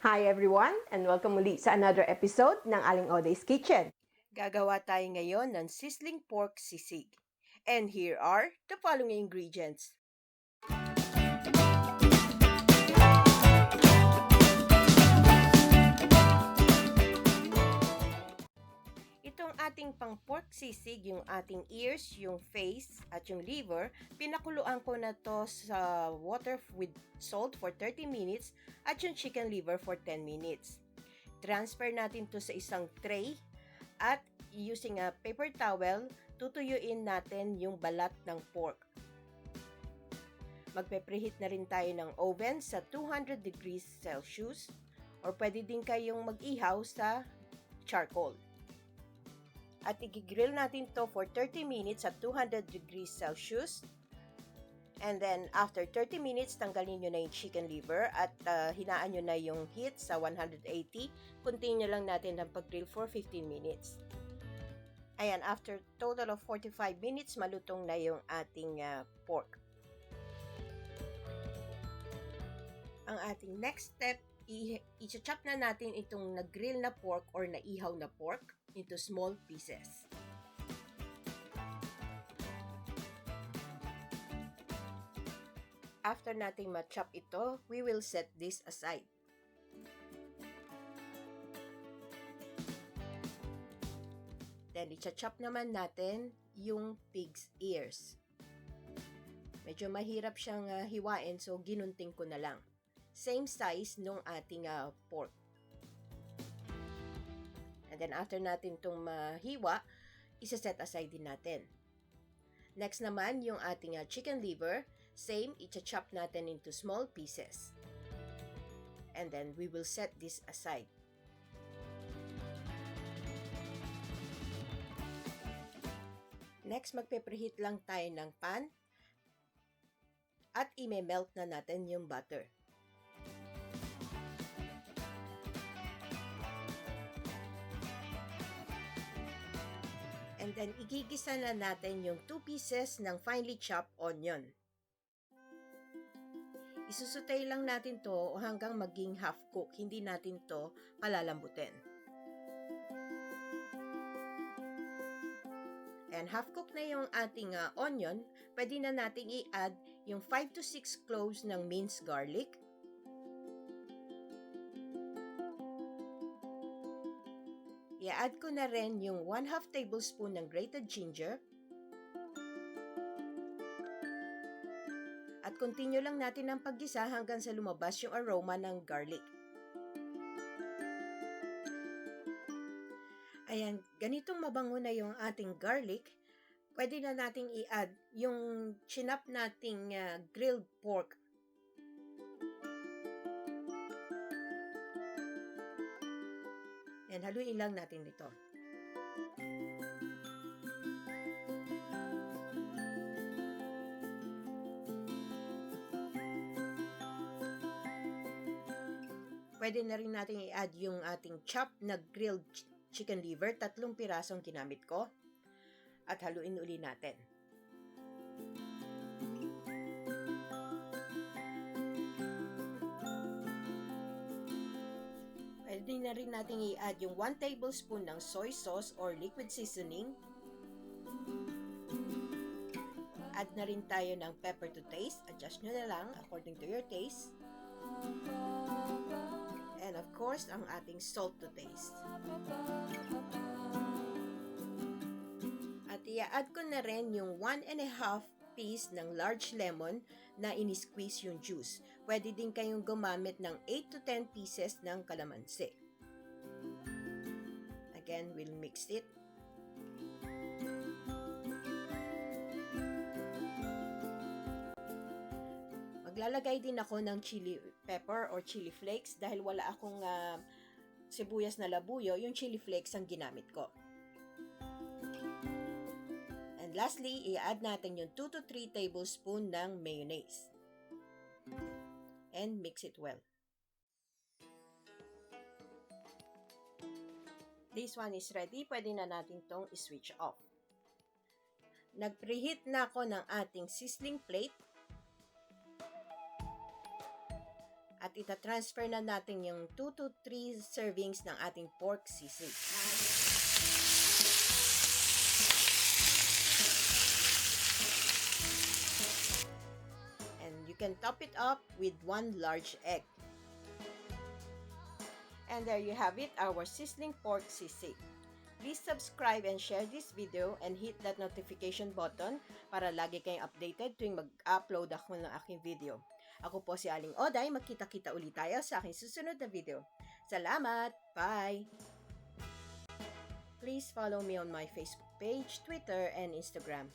Hi everyone, and welcome muli sa another episode ng Aling Oday's Kitchen. Gagawa tayo ngayon ng sizzling pork sisig. And here are the following ingredients. Itong ating pang pork sisig, yung ating ears, yung face, at yung liver, pinakuluan ko na to sa water with salt for 30 minutes at yung chicken liver for 10 minutes. Transfer natin to sa isang tray at using a paper towel, tutuyuin natin yung balat ng pork. Magpe-preheat na rin tayo ng oven sa 200 degrees Celsius or pwede din kayong mag-ihaw sa charcoal. At i-grill natin to for 30 minutes at 200 degrees Celsius. And then, after 30 minutes, tanggalin nyo na yung chicken liver at hinaan nyo na yung heat sa 180. Continue lang natin ang pag-grill for 15 minutes. Ayan, after total of 45 minutes, malutong na yung ating pork. Ang ating next step, i-chop na natin itong nag-grill na pork or naihaw na pork into small pieces. After nating ma-chop ito, we will set this aside. Then, i-chop naman natin yung pig's ears. Medyo mahirap siyang hiwain, so ginunting ko na lang. Same size nung ating pork. And then, after natin itong mahiwa, isa-set aside din natin. Next naman, yung ating chicken liver, same, i-chop natin into small pieces. And then, we will set this aside. Next, magpe-preheat lang tayo ng pan at i-melt na natin yung butter. And then, igigisa na natin yung 2 pieces ng finely chopped onion. Isusutay lang natin to hanggang maging half cook. Hindi natin to palalambutin. And half cook na yung ating onion, pwede na natin i-add yung 5 to 6 cloves ng minced garlic. I-add ko na rin yung 1/2 tablespoon ng grated ginger. At continue lang natin ang paggisa hanggang sa lumabas yung aroma ng garlic. Ayan, ganitong mabango na yung ating garlic, pwede na nating i-add yung chinap nating grilled pork. And haluin lang natin ito. Pwede na rin natin i-add yung ating chopped na grilled chicken liver, 3 pirasong ginamit ko. At haluin uli natin. Pwede na rin natin i-add yung 1 tablespoon ng soy sauce or liquid seasoning. Add na rin tayo ng pepper to taste. Adjust nyo na lang according to your taste. And of course, ang ating salt to taste. At i-add ko na rin yung 1.5 piece ng large lemon na in-squeeze yung juice. Pwede din kayong gumamit ng 8 to 10 pieces ng calamansi. Again, we'll mix it. Maglalagay din ako ng chili pepper or chili flakes dahil wala akong sibuyas na labuyo, yung chili flakes ang ginamit ko. And lastly, i-add natin yung 2 to 3 tablespoon ng mayonnaise. And mix it well. This one is ready. Pwede na natin tong i-switch off. Nag-preheat na ako ng ating sizzling plate. At ita-transfer na natin yung 2 to 3 servings ng ating pork sisig. And you can top it up with 1 large egg. And there you have it, our sizzling pork sisig. Please subscribe and share this video and hit that notification button para lagi kayong updated tuwing mag-upload ako ng aking video. Ako po si Aling Oday, magkita-kita ulit tayo sa aking susunod na video. Salamat! Bye! Please follow me on my Facebook page, Twitter, and Instagram.